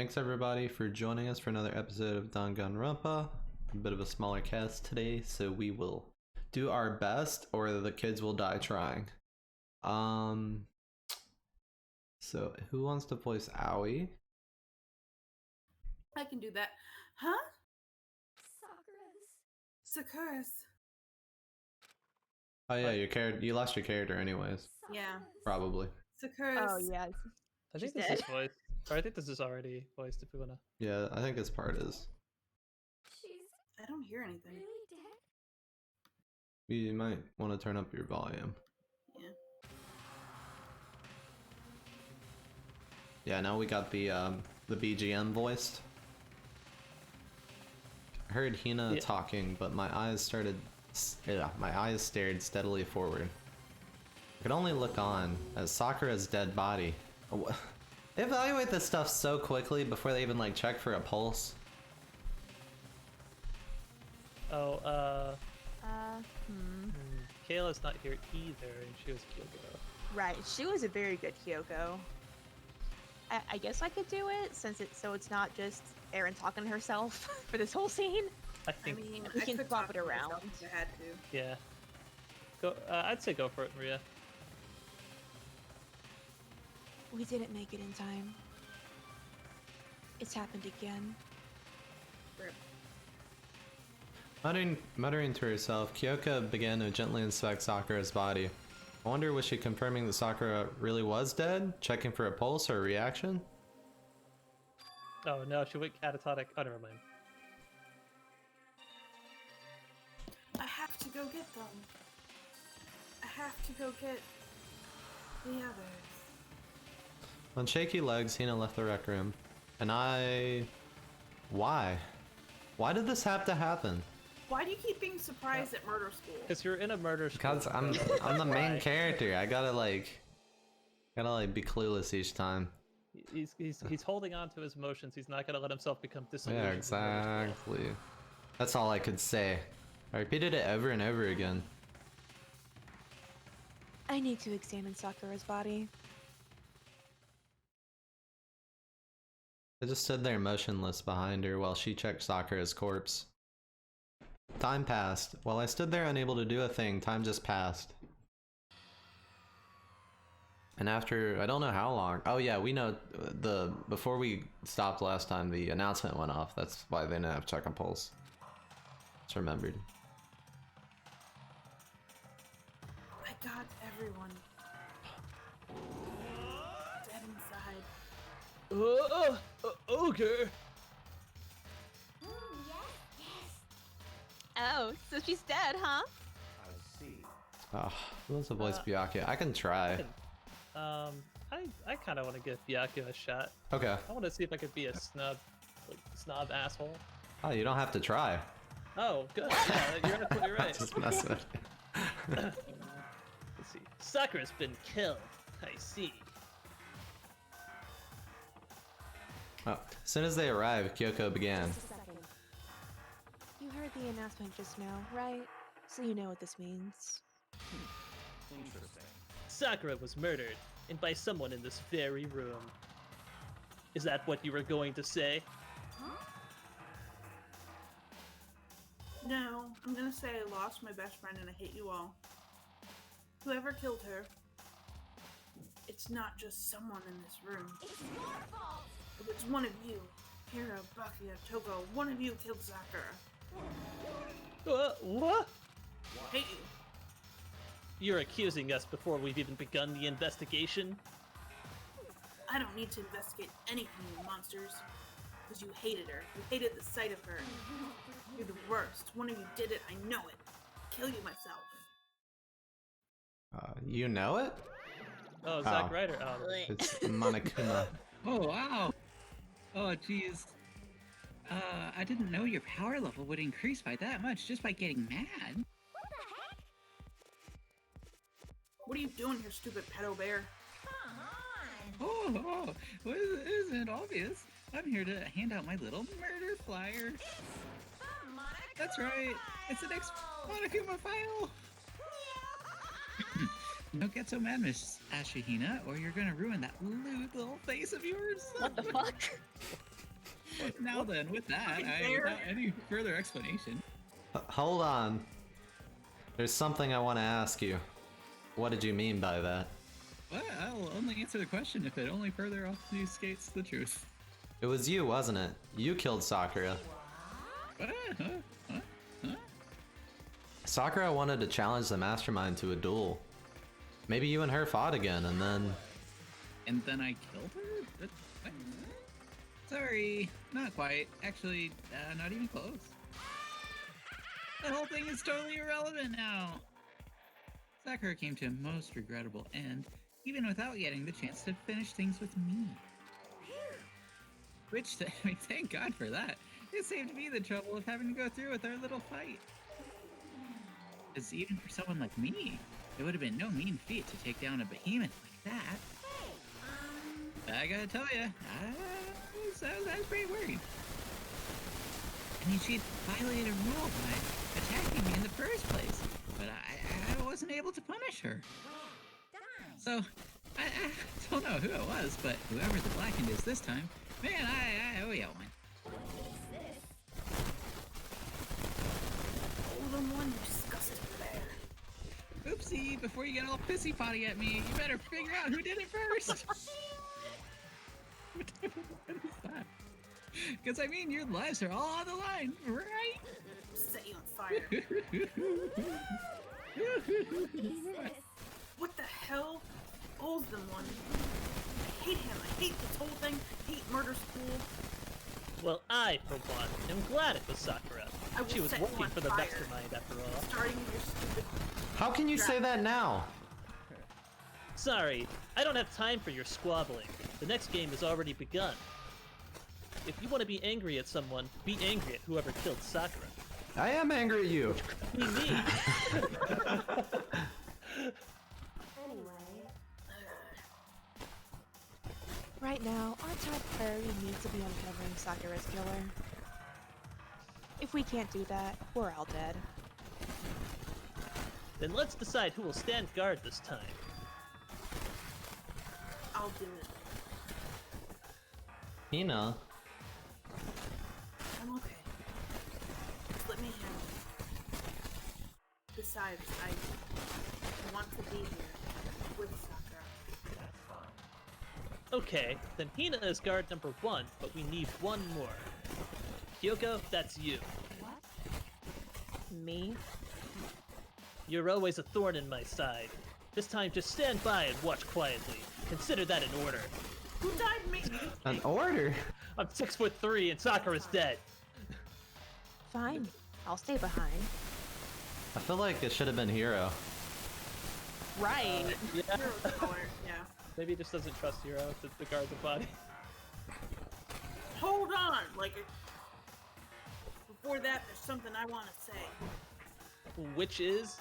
Thanks everybody for joining us for another episode of Danganronpa. A bit of a smaller cast today, so we will do our best or the kids will die trying. So who wants to voice Aoi? I can do that. Huh? Sakura's. Oh yeah, you lost your character anyways. Yeah. Probably. Sakura's. Oh yeah. I think this is voiced. Or I think this is already voiced if we wanna. Yeah, I think this part is. I don't hear anything. You might want to turn up your volume. Yeah. Yeah, now we got the BGM voiced. I heard Hina talking, but my eyes stared steadily forward. I could only look on as Sakura's dead body. They evaluate this stuff so quickly before they even like check for a pulse. Oh, Kayla's not here either, and she was Kyoko. Right, she was a very good Kyoko. I guess I could do it since it's not just Erin talking to herself for this whole scene. I think. I mean, we I can could swap talk it to around. myself if I had to. Yeah. Go. I'd say go for it, Maria. We didn't make it in time. It's happened again. Rip. Muttering to herself, Kyoko began to gently inspect Sakura's body. I wonder, was she confirming that Sakura really was dead? Checking for a pulse or a reaction? Oh no, she went catatonic. Oh, never mind. I have to go get them. I have to go get the others. On shaky legs, Hina left the rec room. And Why? Why did this have to happen? Why do you keep being surprised at murder school? Because you're in a murder school. Because I'm the main character. I gotta be clueless each time. He's holding on to his emotions. He's not gonna let himself become disillusioned. Yeah, exactly. That's all I could say. I repeated it over and over again. I need to examine Sakura's body. I just stood there motionless behind her while she checked Sakura's corpse. Time passed. While I stood there unable to do a thing, time just passed. And after, I don't know how long. Oh yeah, we know before we stopped last time, the announcement went off. That's why they didn't have check and pulse. Just remembered. I got everyone. Dead inside. Okay. Oh, so she's dead, huh? Oh, who wants to voice Byakuya? I can try. I kind of want to give Byakuya a shot. Okay. I want to see if I could be a snob asshole. Oh, you don't have to try. Oh, good. Yeah, you're absolutely right. Just mess with it. Let's see. Sakura's been killed. I see. Oh, as soon as they arrived, Kyoko began. Just a second. You heard the announcement just now, right? So you know what this means. Sakura was murdered, and by someone in this very room. Is that what you were going to say? No, I'm gonna say I lost my best friend and I hate you all. Whoever killed her, it's not just someone in this room. It's your fault! If it's one of you, Kira, Bakuya, Toko, one of you killed Sakura. What? I hate you. You're accusing us before we've even begun the investigation? I don't need to investigate anything, you monsters. Because you hated her. You hated the sight of her. You're the worst. One of you did it. I know it. I'll kill you myself. You know it? Oh, Zack Ryder. Oh, It's Monokuma. Oh, wow. Oh, jeez. I didn't know your power level would increase by that much just by getting mad. What are you doing here, stupid pedo bear? Oh, well, isn't it obvious? I'm here to hand out my little murder flyer. That's right. It's the next Monokuma file. Don't get so mad, Miss Ashihina, or you're gonna ruin that lewd little face of yours. What the fuck? Now then, with that, Fair. without any further explanation, Hold on. There's something I want to ask you. What did you mean by that? well, I'll only answer the question if it only further obfuscates the truth. It was you, wasn't it? You killed Sakura. Huh? Sakura wanted to challenge the mastermind to a duel. Maybe you and her fought again, and then... And then I killed her? What? Sorry, not quite. Actually, not even close. The whole thing is totally irrelevant now. Sakura came to a most regrettable end, even without getting the chance to finish things with me. Which, I mean, thank God for that. It saved me the trouble of having to go through with our little fight. Because even for someone like me, it would have been no mean feat to take down a behemoth like that. I gotta tell you, I was pretty worried. I mean, she violated a rule by attacking me in the first place, but I wasn't able to punish her. So, I don't know who it was, but whoever the Blackened is this time, man, I owe you one. Oh, the one disgusting bear. Oopsie, before you get all pissy potty at me, you better figure out who did it first. What is that? Because I mean, your lives are all on the line, right? Set you on fire. What the hell? O's the one. I hate him. I hate this whole thing. I hate murder school. Well, I, for one, am glad it was Sakura. I will She was set you working on for the fire. mastermind, after all. Starting with your stupid. How can you say that now? Sorry, I don't have time for your squabbling. The next game has already begun. If you want to be angry at someone, be angry at whoever killed Sakura. I am angry at you. Be me. Right now, our top priority needs to be uncovering Sakura's killer. If we can't do that, we're all dead. Then let's decide who will stand guard this time. I'll do it. Hina. I'm okay. Just let me handle it. Besides, I want to be here with Sakura. Okay, then Hina is guard number 1, but we need one more. Kyoko, that's you. Me? You're always a thorn in my side. This time, just stand by and watch quietly. Consider that an order. Who died me? An order? I'm 6'3" and Sakura's dead. Fine. I'll stay behind. I feel like it should have been Hiro. Right. Yeah. Hero's color, yeah. Maybe he just doesn't trust Hiro to guard the body. Hold on! Before that, there's something I want to say. Which is?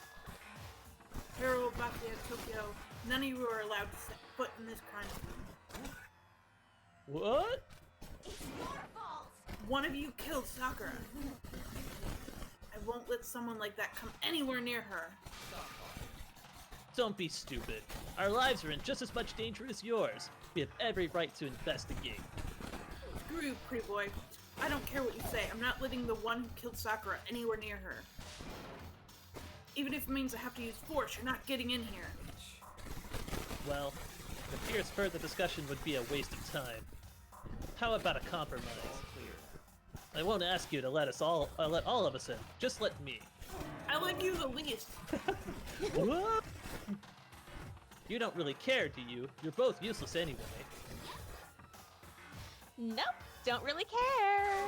Hero, Bakuya, Tokyo, none of you are allowed to set foot in this kind of room. What? One of you killed Sakura. I won't let someone like that come anywhere near her. Don't be stupid. Our lives are in just as much danger as yours. We have every right to investigate. Screw you, pretty boy. I don't care what you say. I'm not letting the one who killed Sakura anywhere near her. Even if it means I have to use force, you're not getting in here. Well, it appears further discussion would be a waste of time. How about a compromise? I won't ask you to let all of us in. Just let me. I like you the least. What? You don't really care, do you? You're both useless anyway. Nope. Don't really care.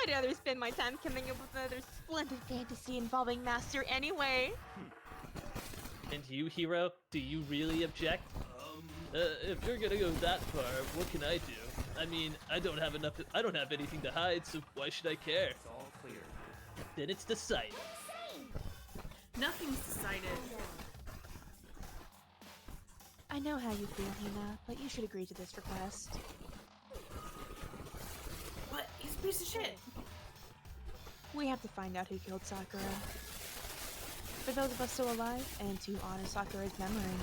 I'd rather spend my time coming up with another splendid fantasy involving Master anyway. And you, Hiro, do you really object? If you're gonna go that far, what can I do? I mean, I don't have anything to hide, so why should I care? It's all clear. Then it's decided. Nothing's decided. I know how you feel, Hina, but you should agree to this request. But he's a piece of shit. We have to find out who killed Sakura. For those of us still alive, and to honor Sakura's memory.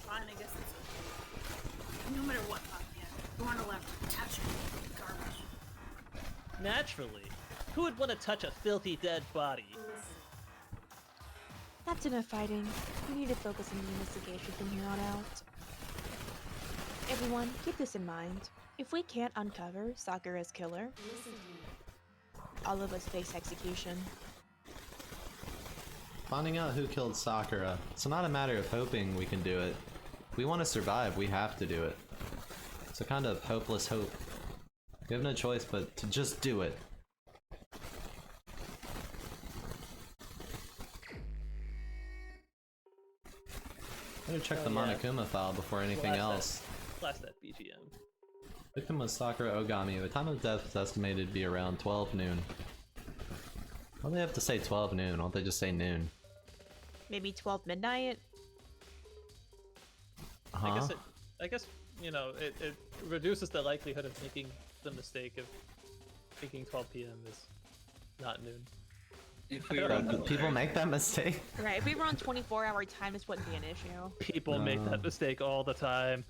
Fine, I guess it's okay. No matter what, Bakuya. You weren't allowed to touch it. Garbage. Naturally. Who would want to touch a filthy dead body? That's enough fighting. We need to focus on the investigation from here on out. Everyone, keep this in mind. If we can't uncover Sakura's killer, all of us face execution. Finding out who killed Sakura, it's not a matter of hoping we can do it. If we want to survive, we have to do it. It's a kind of hopeless hope. We have no choice but to just do it. Better check the Monokuma file before anything else. Blast that BGM. Victim was Sakura Ogami. The time of death is estimated to be around 12 noon. Why do they have to say 12 noon? Why don't they just say noon? Maybe 12 midnight? Uh-huh. I guess, you know, it reduces the likelihood of making the mistake of thinking 12 p.m. is not noon. If we were on the People make that mistake? Right, if we were on 24-hour time, this wouldn't be an issue. People make that mistake all the time.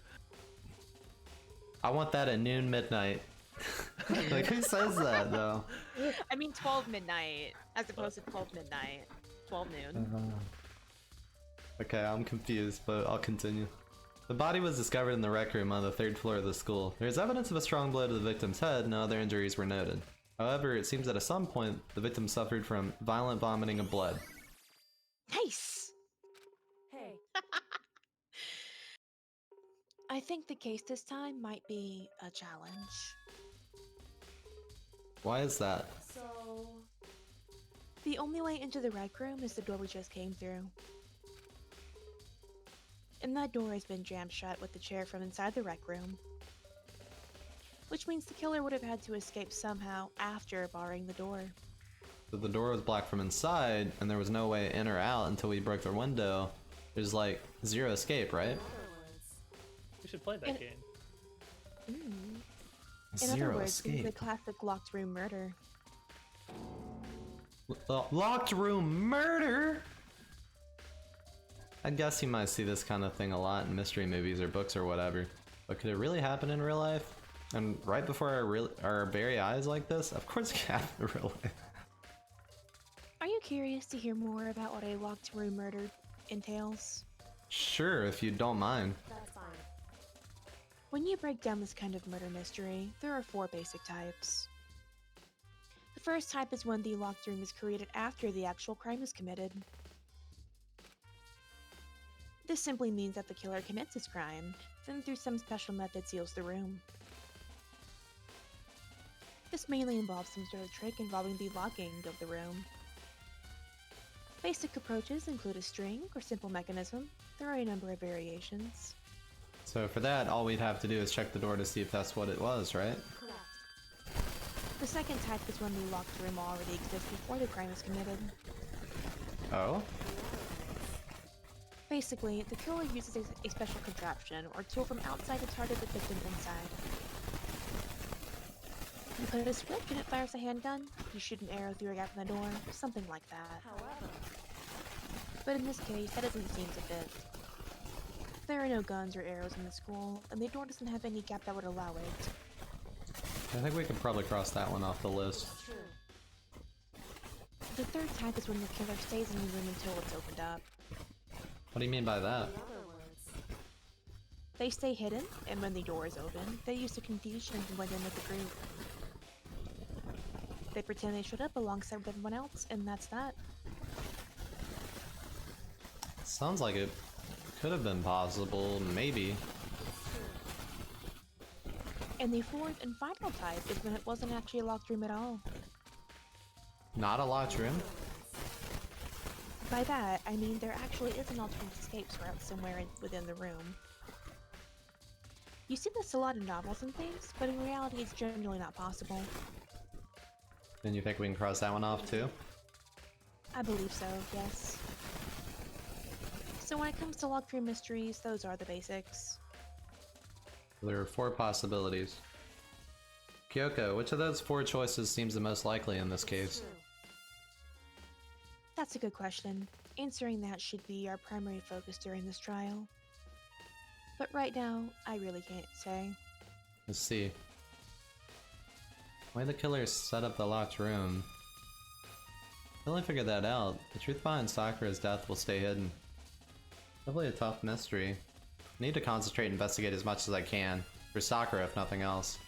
I want that at noon midnight. Like, who says that, though? I mean 12 midnight, as opposed to 12 midnight. 12 noon. Okay, I'm confused, but I'll continue. The body was discovered in the rec room on the 3rd floor of the school. There's evidence of a strong blow to the victim's head, no other injuries were noted. However, it seems that at some point, the victim suffered from violent vomiting of blood. Nice! Hey, I think the case this time might be a challenge. Why is that? so The only way into the rec room is the door we just came through. And that door has been jammed shut with the chair from inside the rec room. Which means the killer would have had to escape somehow after barring the door. So the door was blocked from inside, and there was no way in or out until we broke the window. There's like zero escape, right? in other words, We should play that And- game. In Zero other words, this is escape. a classic locked room murder. Locked room murder? I guess you might see this kind of thing a lot in mystery movies or books or whatever. But could it really happen in real life? And right before our very eyes like this? Of course it can happen in real life. Are you curious to hear more about what a locked room murder entails? Sure, if you don't mind. that's fine. When you break down this kind of murder mystery, there are 4 basic types. The first type is when the locked room is created after the actual crime is committed. This simply means that the killer commits his crime, then through some special method seals the room. This mainly involves some sort of trick involving the locking of the room. Basic approaches include a string or simple mechanism. There are a number of variations. So for that, all we'd have to do is check the door to see if that's what it was, right? Correct. The second type is when the locked room already exists before the crime is committed. Oh? Basically, the killer uses a special contraption or tool from outside to target the victim inside. You put a switch and it fires a handgun, you shoot an arrow through a gap in the door, something like that. However, But in this case, that doesn't seem to fit. There are no guns or arrows in the school, and the door doesn't have any gap that would allow it. I think we could probably cross that one off the list. it's true. The third type is when the killer stays in the room until it's opened up. What do you mean by that? In other words, They stay hidden, and when the door is open, they use the confusion to blend in with the group. They pretend they showed up alongside with everyone else, and that's that. Sounds like it could have been possible, maybe. And the fourth and final type is when it wasn't actually a locked room at all. Not a locked room? By that, I mean there actually is an alternate escape route somewhere within the room. You see this a lot in novels and things, but in reality it's generally not possible. Then you think we can cross that one off too? I believe so, yes. So when it comes to locked room mysteries, those are the basics. There are 4 possibilities. Kyoko, which of those 4 choices seems the most likely in this case? True. That's a good question. Answering that should be our primary focus during this trial. But right now, I really can't say. Let's see. Why the killers set up the locked room? I only figured that out. The truth behind Sakura's death will stay hidden. Definitely a tough mystery. I need to concentrate and investigate as much as I can. For Sakura, if nothing else.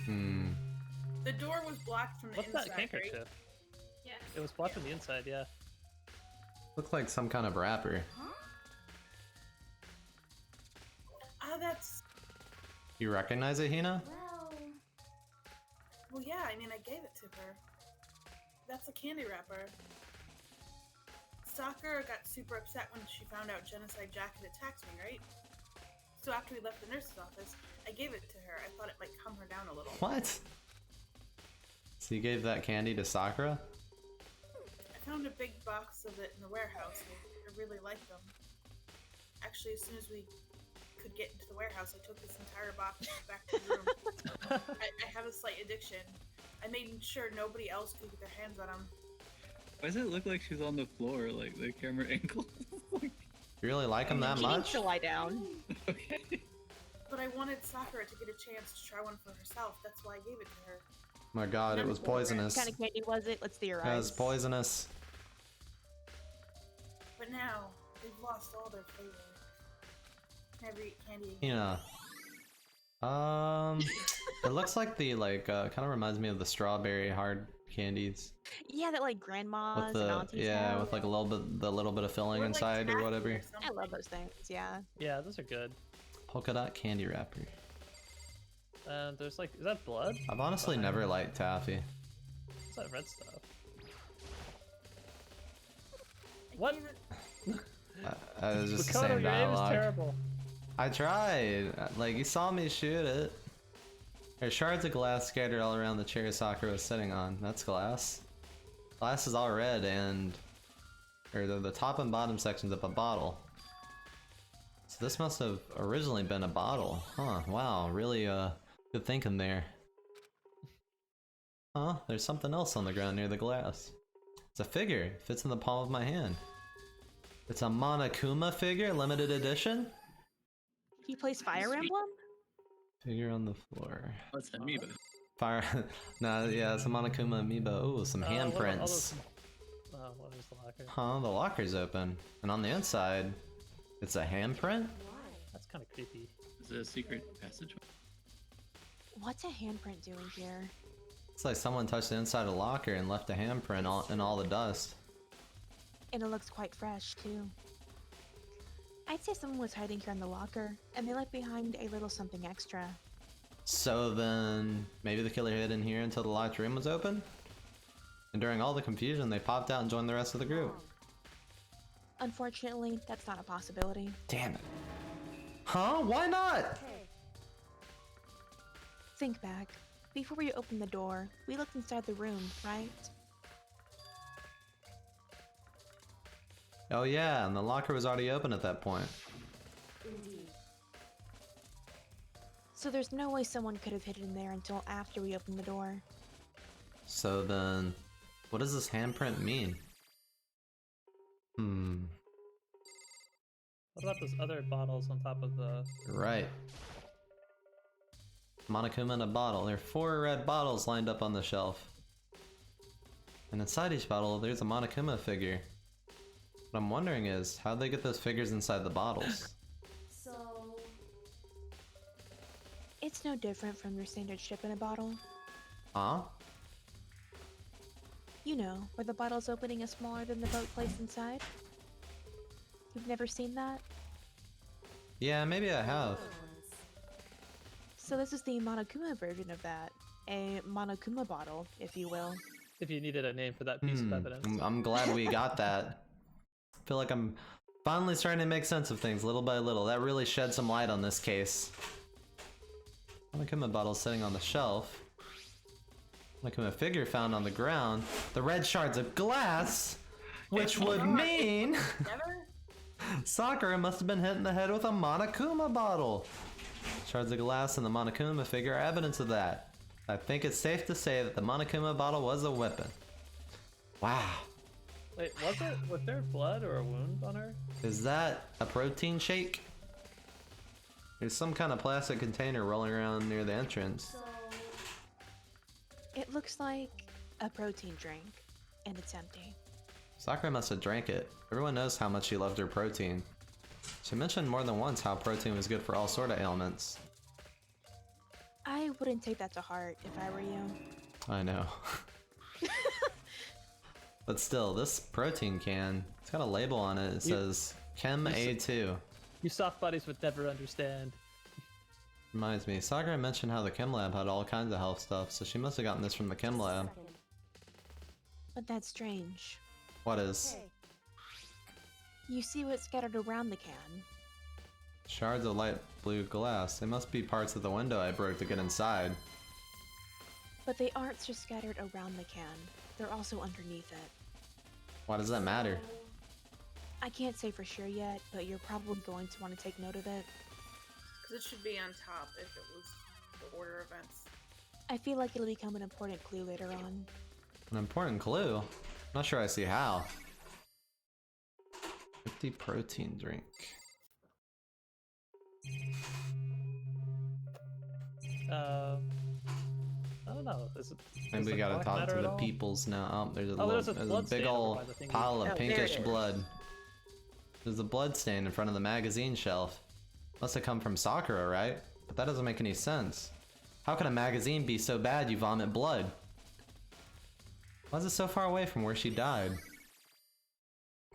The door was blocked from the What's inside, that handkerchief? right? Yes. It was blocked from the inside, yeah. Looks like some kind of wrapper. Ah, that's... You recognize it, Hina? Well, yeah, I mean, I gave it to her. That's a candy wrapper. Sakura got super upset when she found out Genocide Jack had attacked me, right? So after we left the nurse's office, I gave it to her. I thought it might calm her down a little. What? So you gave that candy to Sakura? I found a big box of it in the warehouse. I really liked them. Actually, as soon as we could get into the warehouse, I took this entire box back to the room. I have a slight addiction. I made sure nobody else could get their hands on them. Why does it look like she's on the floor, like the camera angle? You really like him that She needs much? to lie down. Okay. But I wanted Sakura to get a chance to try one for herself. That's why I gave it to her. My god, it was poisonous. What kind of candy was it? Let's theorize. It was poisonous. But now, they've lost all their flavor. Can I ever eat candy again? It looks like the kind of reminds me of the strawberry hard candies Yeah, that like grandmas with and the aunties have. with like a little bit of filling Or like inside or taffy whatever. or I something. love those things. Yeah. Yeah, those are good. Polka dot candy wrapper. There's like, is that blood? I've honestly never liked taffy. What's that red stuff? I What? gave it- It was just the Makoto, same your aim is dialogue. terrible. I tried. Like, you saw me shoot it. There's shards of glass scattered all around the chair Sakura was sitting on. That's glass. Glass is all red or the top and bottom sections of a bottle. So this must have originally been a bottle. Huh, wow, really good thinking there. Huh, there's something else on the ground near the glass. It's a figure. It fits in the palm of my hand. It's a Monokuma figure, limited edition? He plays Fire Emblem? Figure on the floor. What's amoeba? Fire. Nah, yeah, it's a Monokuma amiibo. Ooh, some handprints. What is the locker? Huh, the locker's open. And on the inside, it's a handprint? That's kind of creepy. Is it a secret passageway? What's a handprint doing here? It's like someone touched the inside of the locker and left a handprint in all the dust. And it looks quite fresh, too. I'd say someone was hiding here in the locker, and they left behind a little something extra. So then, maybe the killer hid in here until the locked room was open? And during all the confusion, they popped out and joined the rest of the group. Unfortunately, that's not a possibility. Damn it. Huh? Why not? Think back. Before we opened the door, we looked inside the room, right? Oh yeah, and the locker was already open at that point. Indeed. So there's no way someone could have hidden there until after we opened the door. So then, what does this handprint mean? What about those other bottles on top of the... Right. Monokuma in a bottle. There are 4 red bottles lined up on the shelf. And inside each bottle, there's a Monokuma figure. What I'm wondering is, how'd they get those figures inside the bottles? So, It's no different from your standard ship in a bottle. Huh? You know, where the bottle's opening is smaller than the boat placed inside. You've never seen that? Yeah, maybe I have. So this is the Monokuma version of that. A Monokuma bottle, if you will. If you needed a name for that piece of evidence. I'm glad we got that. I feel like I'm finally starting to make sense of things little by little. That really shed some light on this case. Monokuma bottle sitting on the shelf. Monokuma figure found on the ground. The red shards of glass, which would mean Never? Sakura must have been hit in the head with a Monokuma bottle. Shards of glass and the Monokuma figure are evidence of that. I think it's safe to say that the Monokuma bottle was a weapon. Wow. Wait, was there blood or a wound on her? Is that a protein shake? There's some kind of plastic container rolling around near the entrance. So, It looks like a protein drink, and it's empty. Sakura must have drank it. Everyone knows how much she loved her protein. She mentioned more than once how protein was good for all sort of ailments. I wouldn't take that to heart if I were you. I know. But still, this protein can, it's got a label on it. It says Chem A2. You soft bodies would never understand. Reminds me, Sakura mentioned how the Chem Lab had all kinds of health stuff, so she must have gotten this from the Chem Lab. second. But that's strange. What is? Okay. You see what's scattered around the can. Shards of light blue glass. They must be parts of the window I broke to get inside. But they aren't just scattered around the can. They're also underneath it. Why does that matter? I can't say for sure yet, but you're probably going to want to take note of it. Because it should be on top if it was the order events. I feel like it'll become an important clue later on. An important clue? Not sure I see how. 50 protein drink. I don't know. Is it, Maybe does we gotta black talk matter to at the all? peoples now. Oh, there's a, Oh, little, there's a there's a blood big stain over ol' by the thingy. pile of Oh, there it pinkish is. blood. There's a blood stain in front of the magazine shelf. Must have come from Sakura, right? But that doesn't make any sense. How can a magazine be so bad you vomit blood? Why is it so far away from where she died?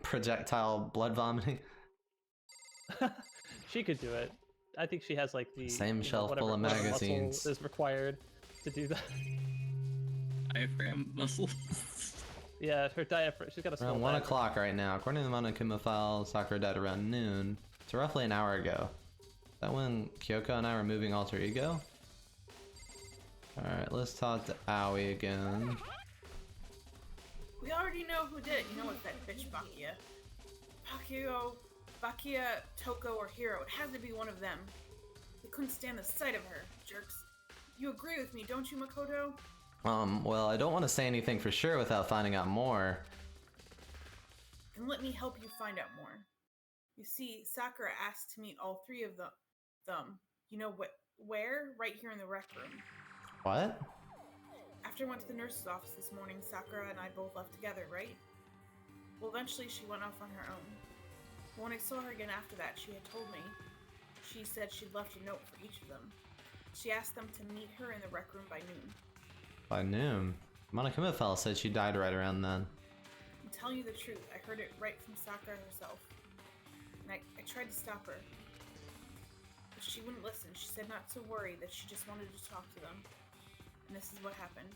Projectile blood vomiting? She could do it. I think she has like the Same you know, shelf full of whatever muscle magazines. is required to do that. Diaphragm muscles. Yeah, her diaphragm. She's got a small Around 1 diaphragm. o'clock right now. According to the Monokuma file, Sakura died around noon. So roughly an hour ago. Is that when Kyoko and I were moving alter ego? Alright, let's talk to Aoi again. We already know who did it. You know what, that bitch Bakia. Bakia, Toko, or Hiro. It has to be one of them. They couldn't stand the sight of her, jerks. You agree with me, don't you, Makoto? Well, I don't want to say anything for sure without finding out more. Then let me help you find out more. You see, Sakura asked to meet all three of them. You know where? Right here in the rec room. What? After I went to the nurse's office this morning, Sakura and I both left together, right? Well, eventually she went off on her own. But when I saw her again after that, she had told me. She said she'd left a note for each of them. She asked them to meet her in the rec room by noon. By noon? Monokuma fella said she died right around then. I'm telling you the truth, I heard it right from Sakura herself. And I tried to stop her. But she wouldn't listen. She said not to worry, that she just wanted to talk to them. And this is what happened.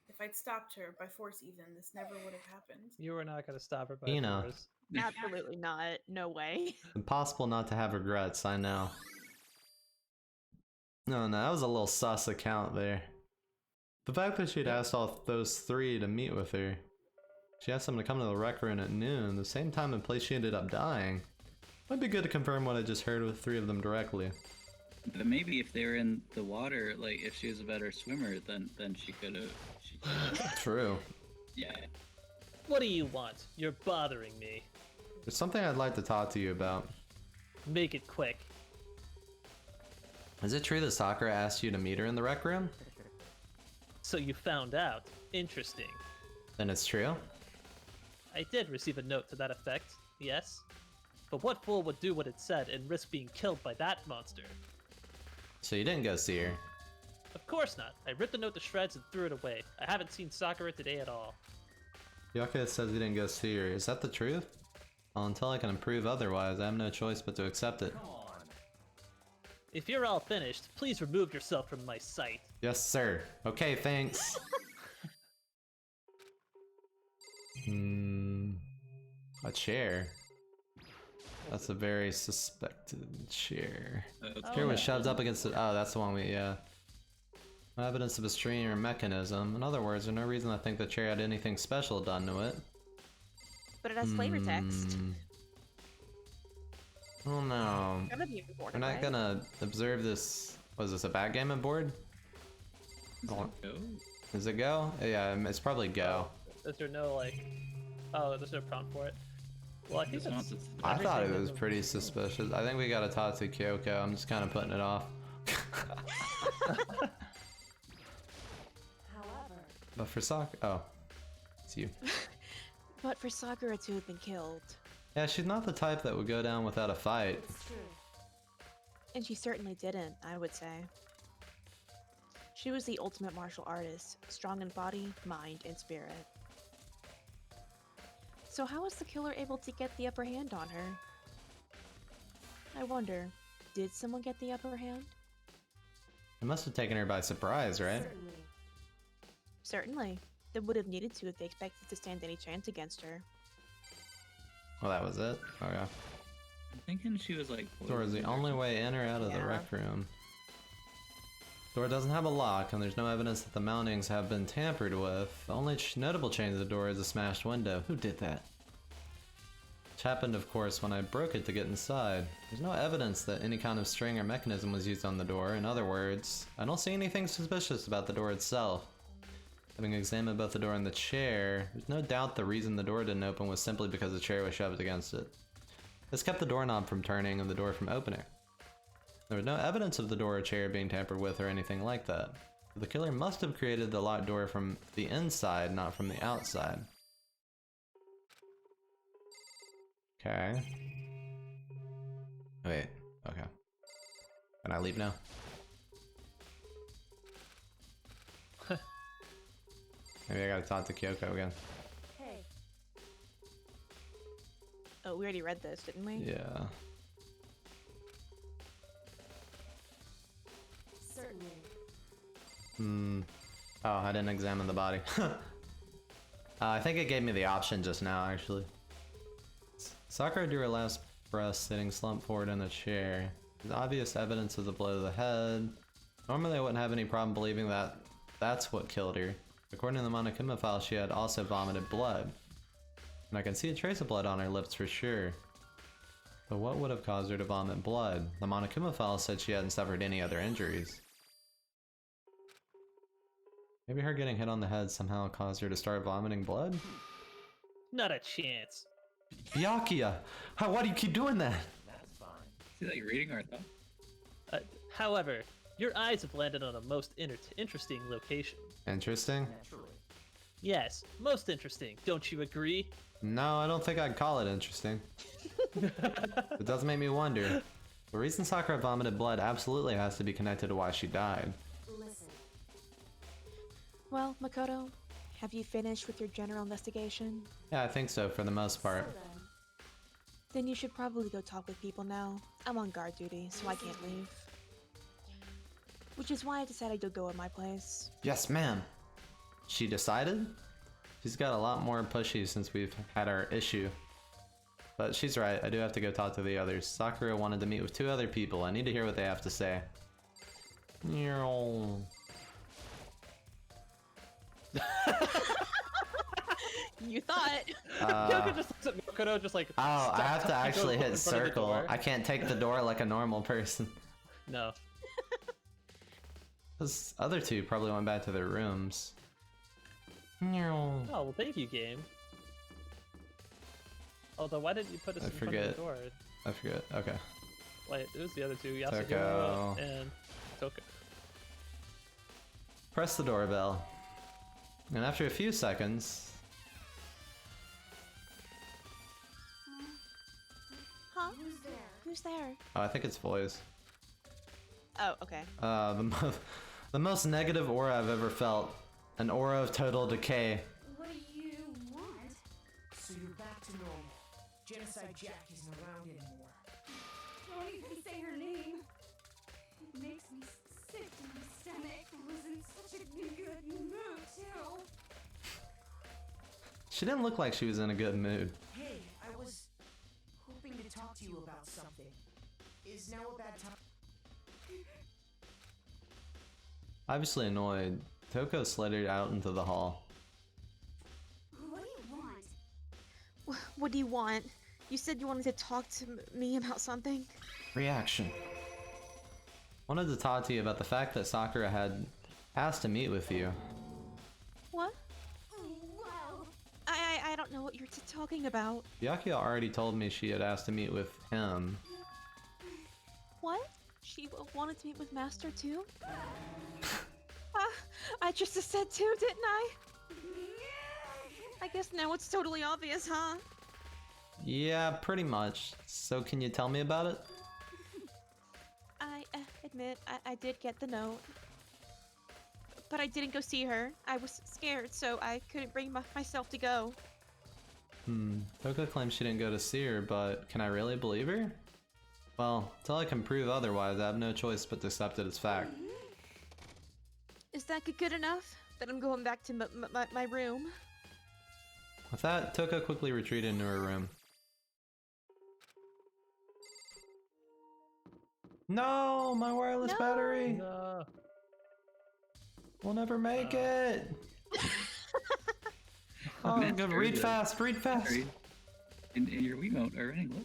If I'd stopped her, by force even, this never would have happened. You were not gonna stop her by Ina. force. Absolutely not. No way. Impossible not to have regrets, I know. No, that was a little sus account there. The fact that she'd asked all those three to meet with her. She asked them to come to the rec room at noon, the same time and place she ended up dying. Might be good to confirm what I just heard with three of them directly. But maybe if they were in the water, like if she was a better swimmer, then she could have. True. Yeah. What do you want? You're bothering me. There's something I'd like to talk to you about. Make it quick. Is it true that Sakura asked you to meet her in the rec room? So you found out. Interesting. Then it's true? I did receive a note to that effect, yes. But what fool would do what it said and risk being killed by that monster? So you didn't go see her? Of course not. I ripped the note to shreds and threw it away. I haven't seen Sakura today at all. Yaka says he didn't go see her. Is that the truth? Well, until I can prove otherwise, I have no choice but to accept it. If you're all finished, please remove yourself from my sight. Yes, sir. Okay, thanks. A chair. That's a very suspected chair. Chair was shoved up against the— oh, that's the one we— yeah. No evidence of a string or mechanism. In other words, there's no reason to think the chair had anything special done to it. But it has flavor text. Oh no. Gotta be important, We're not right? gonna observe this— was this a backgammon board? Go. Does it go? Yeah, it's probably go. Is there no like... Oh, there's no prompt for it. Well, I think Just that's wants it. I thought it everything was that- pretty suspicious. I think we gotta talk to Kyoko. I'm just kind of putting it off. However, But for Sakura, oh, it's you. But for Sakura to have been killed, Yeah, she's not the type that would go down without a fight. it's true. and she certainly didn't, I would say. She was the ultimate martial artist, strong in body, mind, and spirit. So how was the killer able to get the upper hand on her? I wonder, did someone get the upper hand? It must have taken her by surprise, right? Certainly. Certainly. They would have needed to if they expected to stand any chance against her. Well, that was it. Okay. I'm thinking she was like. Door is the only way in or out of the Yeah. rec room. Door doesn't have a lock, and there's no evidence that the mountings have been tampered with. The only notable change to the door is a smashed window. Who did that? Which happened, of course, when I broke it to get inside. There's no evidence that any kind of string or mechanism was used on the door. In other words, I don't see anything suspicious about the door itself. Having examined both the door and the chair, there's no doubt the reason the door didn't open was simply because the chair was shoved against it. This kept the doorknob from turning and the door from opening. There was no evidence of the door or chair being tampered with or anything like that. The killer must have created the locked door from the inside, not from the outside. Okay. Wait, okay. Can I leave now? Maybe I gotta talk to Kyoko again. Hey, Oh, we already read this, didn't we? Yeah. certainly. Oh, I didn't examine the body. I think it gave me the option just now, actually. Sakura drew her last breath sitting slumped forward in a chair. There's obvious evidence of the blow to the head. Normally I wouldn't have any problem believing that that's what killed her. According to the Monokuma file, she had also vomited blood. And I can see a trace of blood on her lips for sure. But what would have caused her to vomit blood? The Monokuma file said she hadn't suffered any other injuries. Maybe her getting hit on the head somehow caused her to start vomiting blood? Not a chance. Byakuya! Why do you keep doing that? See, like reading our thoughts. However, your eyes have landed on a most interesting location. Interesting? Yes, most interesting. Don't you agree? No, I don't think I'd call it interesting. It does make me wonder. The reason Sakura vomited blood absolutely has to be connected to why she died. Listen, Well, Makoto, have you finished with your general investigation? Yeah, I think so for the most part. so then, Then you should probably go talk with people now. I'm on guard duty, so I can't leave. Which is why I decided to go at my place. Yes, ma'am. She decided? She's got a lot more pushy since we've had our issue. But she's right, I do have to go talk to the others. Sakura wanted to meet with 2 other people. I need to hear what they have to say. Meow. You thought? Kyoko just looks at Makoto, just like. Oh, I stop have to talking, actually go in hit front of the circle. door. I can't take the door like a normal person. No. Those other 2 probably went back to their rooms. Meow. Oh well, thank you, game. Although, why didn't you put us I in front forget. of the door? I forget. Okay. Wait, it was the other 2, Toko. Yasuyama and Toko. Press the doorbell. And after a few seconds, Huh? who's there? Who's there? oh, I think it's Voice. Oh, okay. The most negative aura I've ever felt. An aura of total decay. What do you want? So you're back to normal. Genocide Jack isn't around anymore. Don't even say her name. It makes me sick to my stomach. I was in such a good mood, too. She didn't look like she was in a good mood. Hey, I was hoping to talk to you about something. Is now a bad time? Obviously annoyed, Toko slithered out into the hall. What do you want? What do you want? You said you wanted to talk to me about something? Reaction. Wanted to talk to you about the fact that Sakura had asked to meet with you. What? Well, I don't know what you're talking about? Byakuya already told me she had asked to meet with him. What? She wanted to meet with Master too? I just said too, didn't I? I guess now it's totally obvious, huh? Yeah, pretty much. So can you tell me about it? I admit I did get the note. But I didn't go see her. I was scared, so I couldn't bring myself to go. Toko claims she didn't go to see her, but can I really believe her? Well, till I can prove otherwise, I have no choice but to accept it as fact. Is that good enough? Then I'm going back to my room. With that, Toko quickly retreated into her room. No, my wireless No! battery! No. We'll never make it! Oh, That's good. very Read good. fast, read fast! Sorry. In your Wiimote are running. What?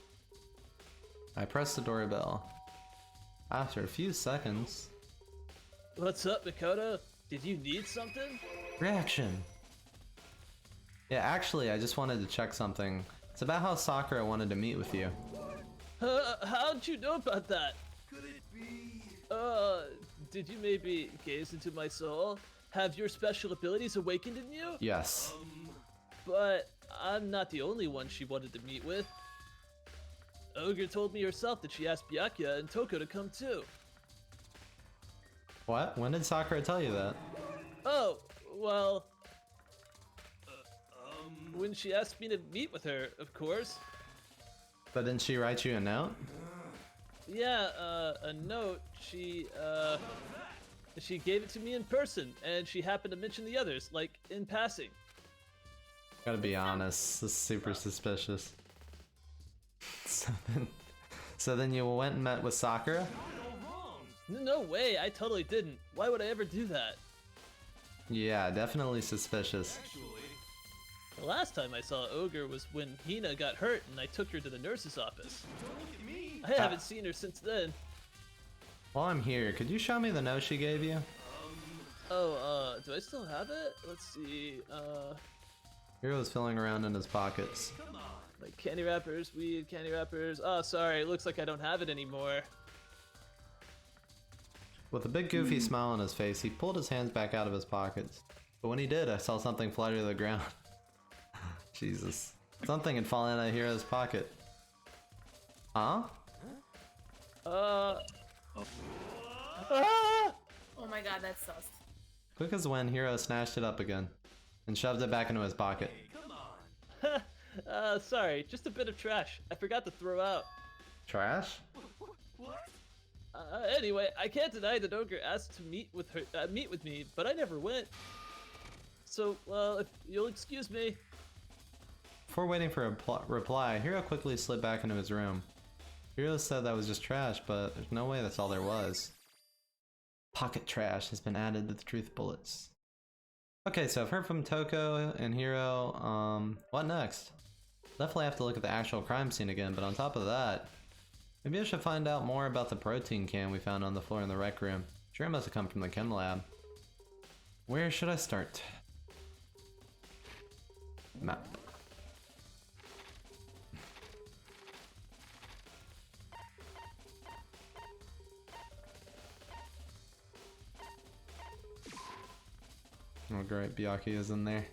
I pressed the doorbell. After a few seconds... What's up, Makoto? Did you need something? Reaction! Yeah, actually, I just wanted to check something. It's about how Sakura wanted to meet with you. How'd you know about that? Could it be? Did you maybe gaze into my soul? Have your special abilities awakened in you? Yes. But I'm not the only one she wanted to meet with. Ogre told me herself that she asked Byakuya and Toko to come too. What? When did Sakura tell you that? Oh, well... when she asked me to meet with her, of course. But didn't she write you a note? Yeah, a note. She gave it to me in person, and she happened to mention the others, like, in passing. Gotta be honest, this is super suspicious. So then you went and met with Sakura? No way, I totally didn't. Why would I ever do that? Yeah, definitely suspicious. The last time I saw Ogre was when Hina got hurt and I took her to the nurse's office. I haven't seen her since then. While I'm here, could you show me the note she gave you? Oh, do I still have it? Let's see, Hero's filling around in his pockets. like candy wrappers, weed, candy wrappers. Oh, sorry, it looks like I don't have it anymore. With a big goofy smile on his face, he pulled his hands back out of his pockets. But when he did, I saw something flutter to the ground. Jesus. Something had fallen out of Hero's pocket. Huh? Ah! Oh my god, that's sus. Quick as when, Hero snatched it up again and shoved it back into his pocket. Sorry, just a bit of trash. I forgot to throw out. Trash? Anyway, I can't deny that Ogre asked to meet with me, but I never went. So, well, if you'll excuse me. Before waiting for a reply, Hero quickly slid back into his room. Hero said that was just trash, but there's no way that's all there was. Pocket trash has been added to the truth bullets. Okay, so I've heard from Toko and Hero. What next? Definitely have to look at the actual crime scene again, but on top of that, maybe I should find out more about the protein can we found on the floor in the rec room. Sure, it must have come from the chem lab. Where should I start? Map. Oh great, Byakuya is in there.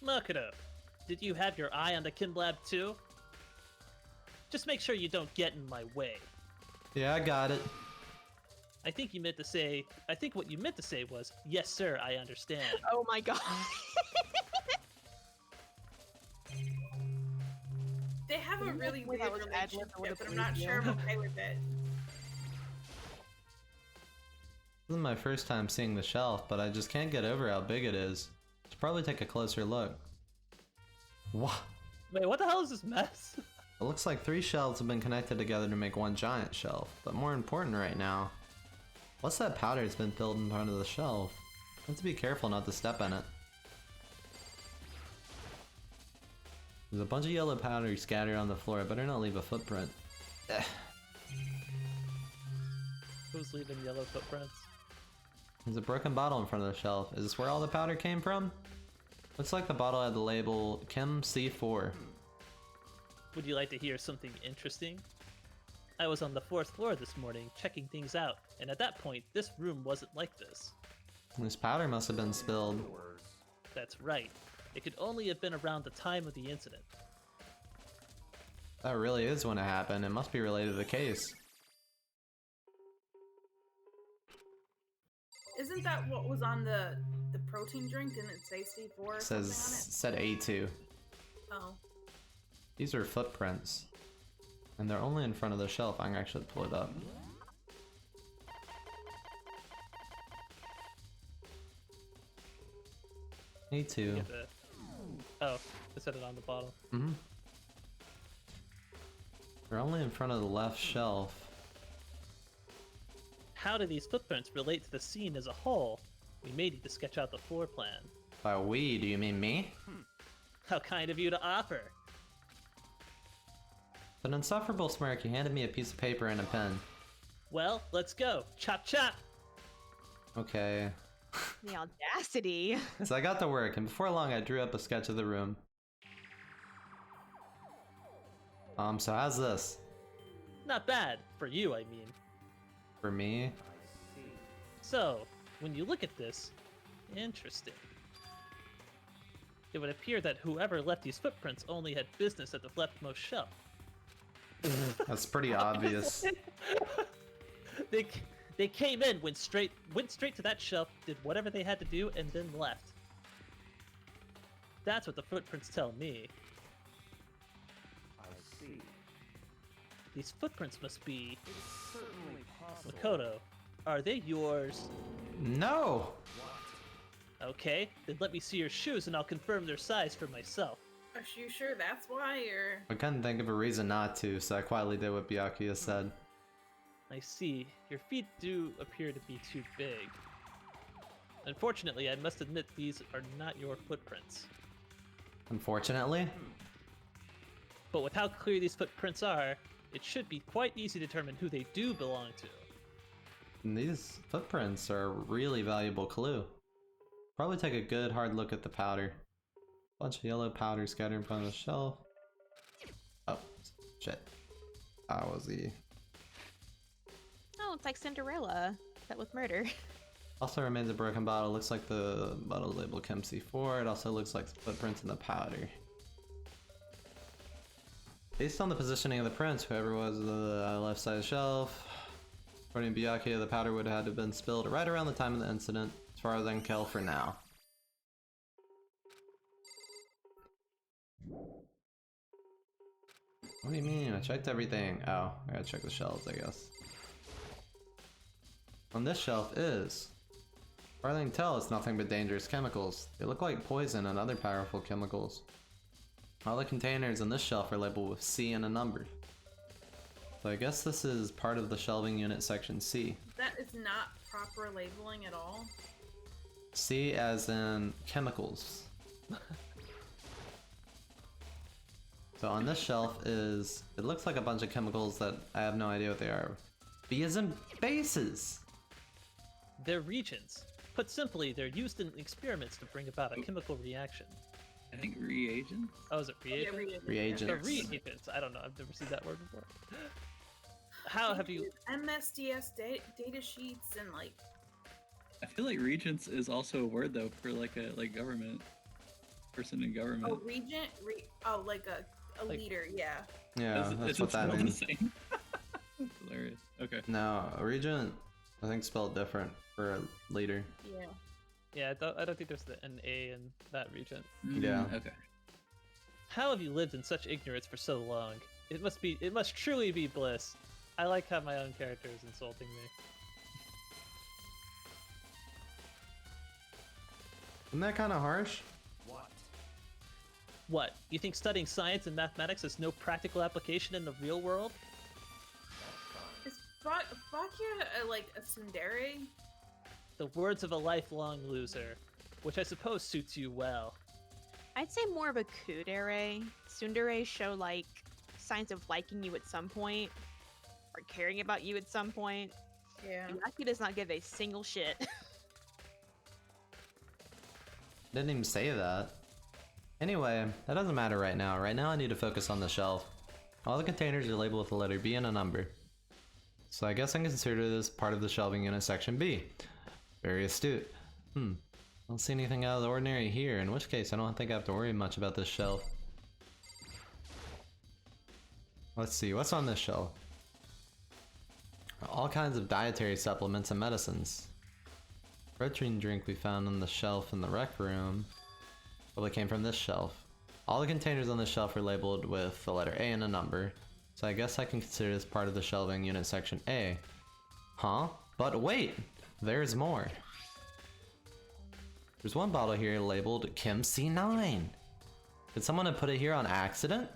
Makoto, did you have your eye on the chem lab too? Just make sure you don't get in my way. Yeah, I got it. I think what you meant to say was, yes sir, I understand. Oh my god. They have a really Wait, weird that was ad-lib, relationship, I would've but I'm not believed sure I'm you. okay with it. This is my first time seeing the shelf, but I just can't get over how big it is. Should probably take a closer look. What? Wait, what the hell is this mess? It looks like 3 shelves have been connected together to make one giant shelf. But more important right now, what's that powder that's been filled in front of the shelf? I have to be careful not to step in it. There's a bunch of yellow powder scattered on the floor. I better not leave a footprint. footprints leaving yellow footprints. There's a broken bottle in front of the shelf. Is this where all the powder came from? Looks like the bottle had the label Chem C4. Would you like to hear something interesting? I was on the 4th floor this morning checking things out, and at that point, this room wasn't like this. This powder must have been spilled. That's right. It could only have been around the time of the incident. That really is when it happened. It must be related to the case. Isn't that what was on the protein drink? Didn't it say C4 or something on it? Said A2. Oh. These are footprints. And they're only in front of the shelf. I can actually pull it up. A2. Get the... Oh, I said it on the bottle. Mm-hmm. They're only in front of the left shelf. How do these footprints relate to the scene as a whole? We may need to sketch out the floor plan. By we, do you mean me? How kind of you to offer. With an insufferable smirk, he handed me a piece of paper and a pen. Well, let's go. Chop chop! Okay. The audacity. So I got to work, and before long I drew up a sketch of the room. So how's this? Not bad, for you, I mean. For me? So, when you look at this, interesting. It would appear that whoever left these footprints only had business at the leftmost shelf. That's pretty obvious. They came in, went straight to that shelf, did whatever they had to do, and then left. That's what the footprints tell me. I see. These footprints must be... It's certainly possible. Makoto, are they yours? No! Okay, then let me see your shoes and I'll confirm their size for myself. Are you sure that's why, or? I couldn't think of a reason not to, so I quietly did what Byakuya said. I see. Your feet do appear to be too big. Unfortunately, I must admit these are not your footprints. Unfortunately? But with how clear these footprints are, it should be quite easy to determine who they do belong to. And these footprints are a really valuable clue. Probably take a good hard look at the powder. Bunch of yellow powder scattered in front of the shelf. Oh, shit. That was the... Oh, it's like Cinderella, but with murder. Also remains a broken bottle. Looks like the bottle labeled Chem C4. It also looks like footprints in the powder. Based on the positioning of the prints, whoever was the left side of the shelf, according to Byakuya, the powder would have had to have been spilled right around the time of the incident, as far as I can tell for now. What do you mean? I checked everything. Oh, I gotta check the shelves, I guess. On this shelf is... as far as I can tell, it's nothing but dangerous chemicals. They look like poison and other powerful chemicals. All the containers on this shelf are labeled with C and a number. So I guess this is part of the shelving unit section C. That is not proper labeling at all. C as in chemicals. So on this shelf is, it looks like a bunch of chemicals that I have no idea what they are. B as in bases! They're reagents. Put simply, they're used in experiments to bring about a chemical reaction. I think reagents. Oh, is it reagents? Reagents. The reagents. I don't know. I've never seen that word before. How have you... MSDS data sheets and like... I feel like regents is also a word though for like a government person in government. Oh, regent? Like a Like- leader, yeah. Yeah, that's what that spelled means. the same. That's hilarious. Okay. No, a regent, I think spelled different for a leader. Yeah. Yeah, I don't think there's an A in that regent. Yeah. Okay. How have you lived in such ignorance for so long? It must truly be bliss. I like how my own character is insulting me. Isn't that kind of harsh? What? You think studying science and mathematics has no practical application in the real world? Is Bakya like a tsundere? The words of a lifelong loser, which I suppose suits you well. I'd say more of a kudere. Tsundere show like signs of liking you at some point, or caring about you at some point. Yeah. Maki does not give a single shit. Didn't even say that. Anyway, that doesn't matter right now. Right now I need to focus on the shelf. All the containers are labeled with a letter B and a number. So I guess I can consider this part of the shelving unit section B. Very astute. I don't see anything out of the ordinary here, in which case I don't think I have to worry much about this shelf. Let's see, what's on this shelf? All kinds of dietary supplements and medicines. Protein drink we found on the shelf in the rec room. Well, it came from this shelf. All the containers on this shelf are labeled with the letter A and a number, so I guess I can consider this part of the shelving unit section A. Huh? But wait! There's more. There's one bottle here labeled Kim C9. Did someone have put it here on accident?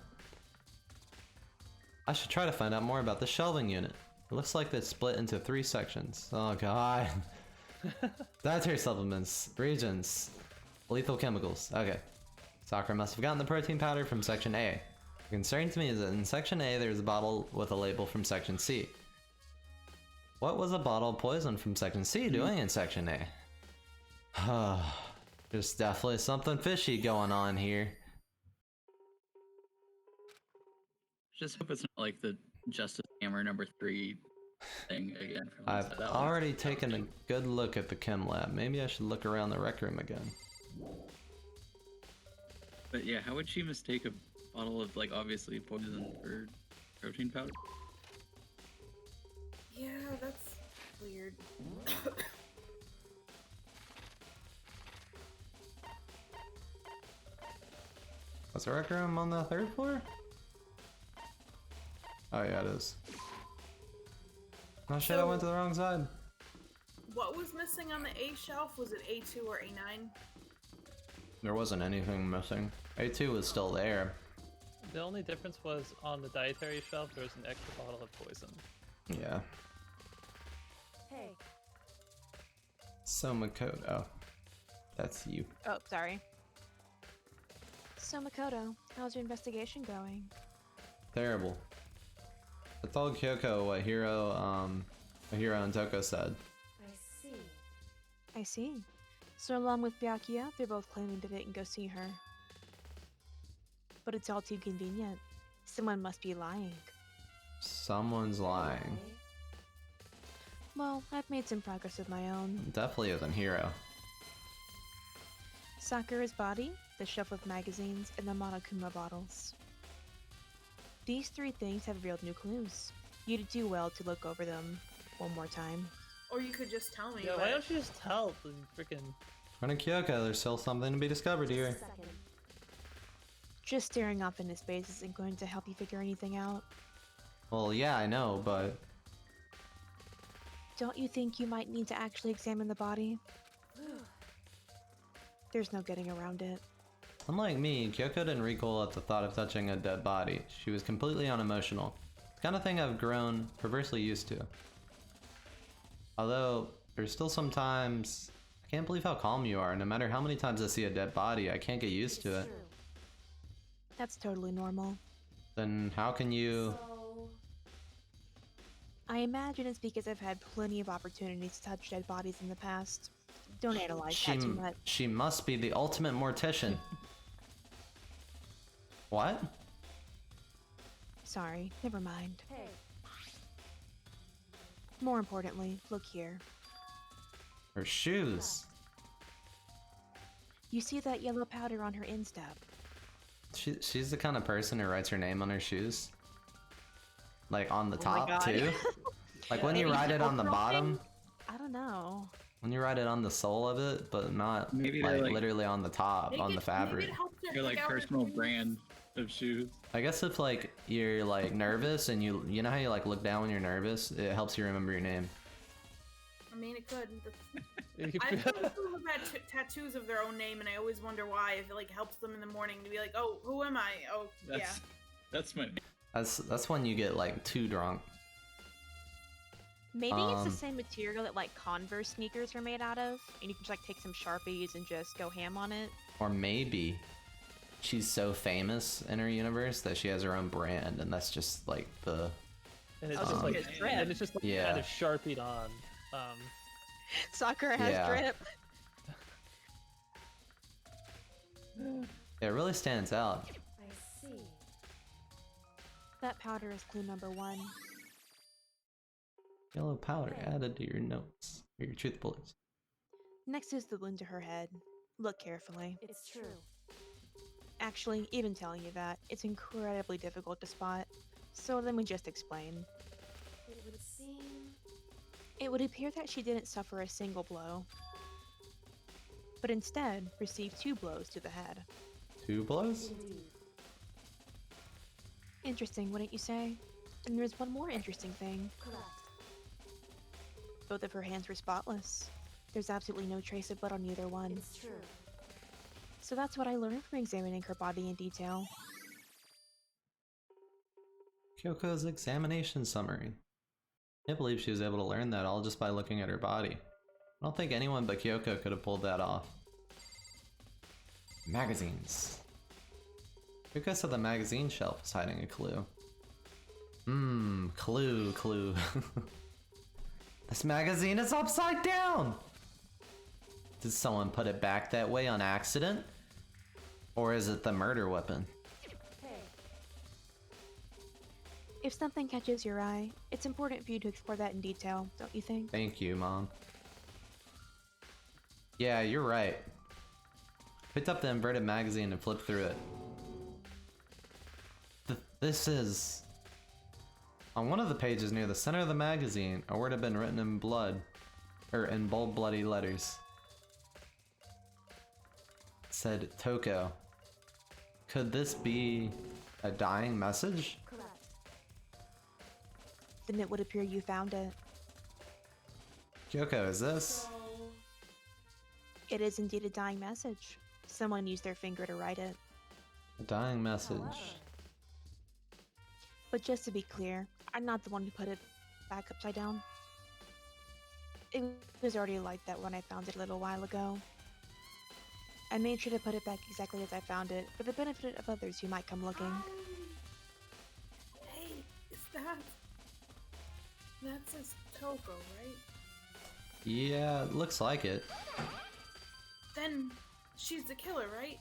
I should try to find out more about the shelving unit. It looks like it's split into 3 sections. Oh god. Dietary supplements, reagents, lethal chemicals. Okay. Sakura must have gotten the protein powder from section A. What concerns me is that in section A there's a bottle with a label from section C. What was a bottle of poison from section C doing in section A? There's definitely something fishy going on here. Just hope it's not like the Justice Hammer #3 thing again. I've already taken a good look at the chem lab. Maybe I should look around the rec room again. But yeah, how would she mistake a bottle of, like, obviously poison for protein powder? Yeah, that's weird. Was the rec room on the 3rd floor? Oh yeah, it is. Oh shit, I went to the wrong side. What was missing on the A shelf? Was it A2 or A9? There wasn't anything missing. A2 was still there. The only difference was on the dietary shelf there was an extra bottle of poison. Yeah. Hey, So Makoto. Oh. That's you. Oh, sorry. So Makoto, how's your investigation going? Terrible. I told Kyoko what Hiro and Toko said. I see. I see. So along with Byakuya, they're both claiming that they can go see her. But it's all too convenient. Someone must be lying. Someone's lying. Well, I've made some progress of my own. Definitely isn't Hiro. Sakura's body, the shelf of magazines, and the Monokuma bottles. These 3 things have revealed new clues. You'd do well to look over them one more time. Or you could just tell me. Yeah, but why don't you just tell the freaking... According to Kyoko, there's still something to be discovered here. Second. Just staring off into space isn't going to help you figure anything out. Well, yeah, I know, but Don't you think you might need to actually examine the body? There's no getting around it. unlike me, Kyoko didn't recoil at the thought of touching a dead body. She was completely unemotional. The kind of thing I've grown perversely used to. Although, there's still sometimes... I can't believe how calm you are. No matter how many times I see a dead body, I can't get used to it. True. That's totally normal. Then how can you... So, I imagine it's because I've had plenty of opportunities to touch dead bodies in the past. Don't analyze that too much. She must be the ultimate mortician. What? Sorry, never mind. hey, More importantly, look here. Her shoes. You see that yellow powder on her instep? She's the kind of person who writes her name on her shoes. Like on the Oh my top God. too. Like when you Maybe write it on the cultural bottom. I don't know. When you write it on the sole of it, but not Maybe like, they're, like- literally on the top, Maybe on the it fabric. helps her Your, like, pick out her personal shoes. brand of shoes. I guess if like you're like nervous and you know how you like look down when you're nervous, it helps you remember your name. I mean, it could. You I could- know people who've had tattoos of their own name, and I always wonder why. If it like helps them in the morning to be like, "Oh, who am I?" Oh, That's my... That's when you get like too drunk. Maybe it's the Um, same material that like Converse sneakers are made out of, and you can just like take some Sharpies and just go ham on it. Or maybe she's so famous in her universe that she has her own brand, and that's just like the And it's Oh, just like, it's drip. and it's just like Yeah. kind of sharpied on. Sakura has Yeah. drip. It really stands out. I see. That powder is clue number 1. Yellow powder added to your notes. Or your truth bullets. Next is the wound to her head. Look carefully. It's true. Actually, even telling you that, it's incredibly difficult to spot. So let me just explain. It would seem. It would appear that she didn't suffer a single blow, but instead received 2 blows to the head. 2 blows? Indeed. Interesting, wouldn't you say? And there's one more interesting thing. Correct. Both of her hands were spotless. There's absolutely no trace of blood on either one. It's true. So that's what I learned from examining her body in detail. Kyoko's examination summary. I can't believe she was able to learn that all just by looking at her body. I don't think anyone but Kyoko could have pulled that off. Magazines. Kyoko said the magazine shelf was hiding a clue. Clue. This magazine is upside down! Did someone put it back that way on accident? Or is it the murder weapon? Hey, If something catches your eye, it's important for you to explore that in detail, don't you think? Thank you, Mom. Yeah, you're right. Picked up the inverted magazine and flipped through it. This is... On one of the pages near the center of the magazine, a word had been written in blood, or in bold bloody letters. It said Toko. Could this be a dying message? correct. Then it would appear you found it. Kyoko, is this? So, It is indeed a dying message. Someone used their finger to write it. A dying message. however, But just to be clear, I'm not the one who put it back upside down. It was already like that when I found it a little while ago. I made sure to put it back exactly as I found it, for the benefit of others who might come looking. Hey, is that... That says Toko, right? Yeah, it looks like it. Then she's the killer, right?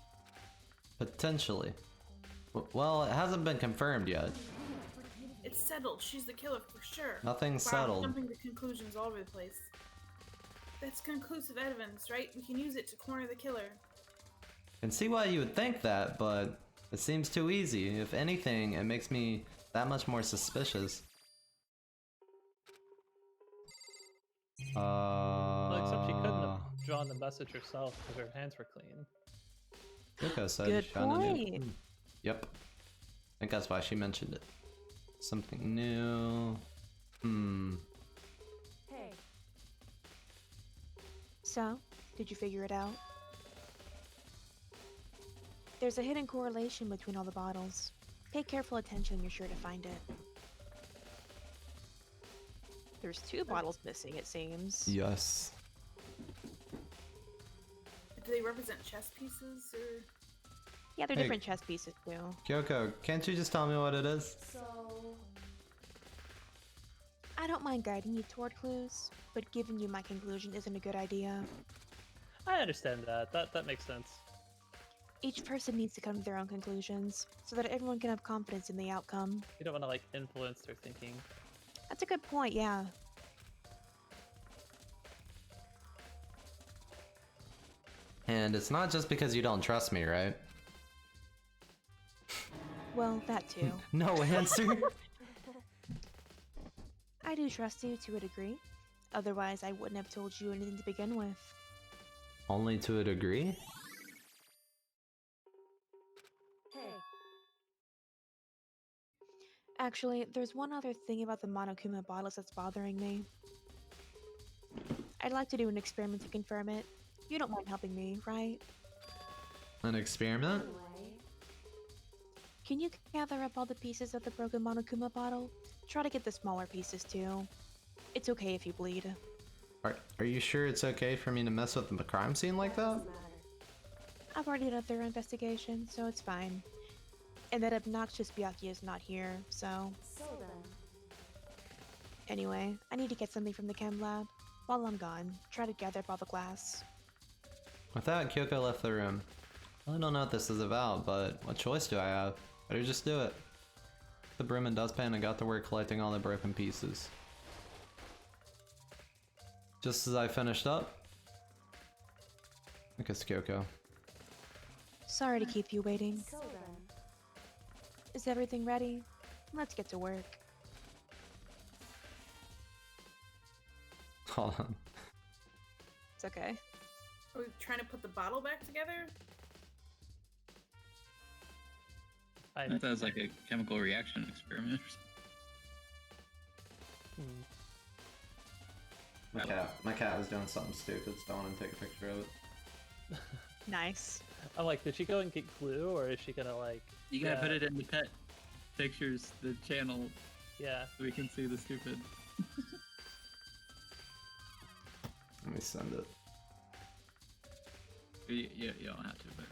Potentially. Well, it hasn't been confirmed yet. It's settled. She's the killer for sure. Nothing's Wow, settled. Jumping to conclusions all over the place. That's conclusive evidence, right? We can use it to corner the killer. Can see why you would think that, but it seems too easy. If anything, it makes me that much more suspicious. Well, except she couldn't have drawn the message herself because her hands were clean. Kyoko said Good she found a new- point. Yep. I think that's why she mentioned it. Something new. hey, So, did you figure it out? There's a hidden correlation between all the bottles. Pay careful attention, you're sure to find it. There's 2 bottles missing, it seems. Yes. Do they represent chess pieces or? Yeah, they're Hey. different chess pieces too. Kyoko, can't you just tell me what it is? so. I don't mind guiding you toward clues, but giving you my conclusion isn't a good idea. I understand that. That makes sense. Each person needs to come to their own conclusions, so that everyone can have confidence in the outcome. You don't want to like influence their thinking. That's a good point, yeah. And it's not just because you don't trust me, right? Well, that too. No answer. I do trust you to a degree. Otherwise, I wouldn't have told you anything to begin with. Only to a degree? Hey, Actually, there's one other thing about the Monokuma bottles that's bothering me. I'd like to do an experiment to confirm it. You don't mind helping me, right? An experiment? anyway, Can you gather up all the pieces of the broken Monokuma bottle? Try to get the smaller pieces too. It's okay if you bleed. Are you sure it's okay for me to mess with the crime scene like that? doesn't matter. I've already done a thorough investigation, so it's fine. And that obnoxious Byaki is not here, so... So then, Anyway, I need to get something from the chem lab. While I'm gone, try to gather up all the glass. With that, Kyoko left the room. I really don't know what this is about, but what choice do I have? Better just do it. The broom and dustpan and got to work collecting all the broken pieces. Just as I finished up, look at Kyoko. Sorry to keep you waiting. So then, Is everything ready? Let's get to work. Hold on. It's okay. Are we trying to put the bottle back together? I thought it was like a chemical reaction experiment or something. My cat was doing something stupid, so I wanted to take a picture of it. Nice. I'm like, did she go and get glue, or is she gonna like? You gotta put it in the pet pictures, the channel, Yeah. so we can see the stupid. Let me send it. You don't have to, but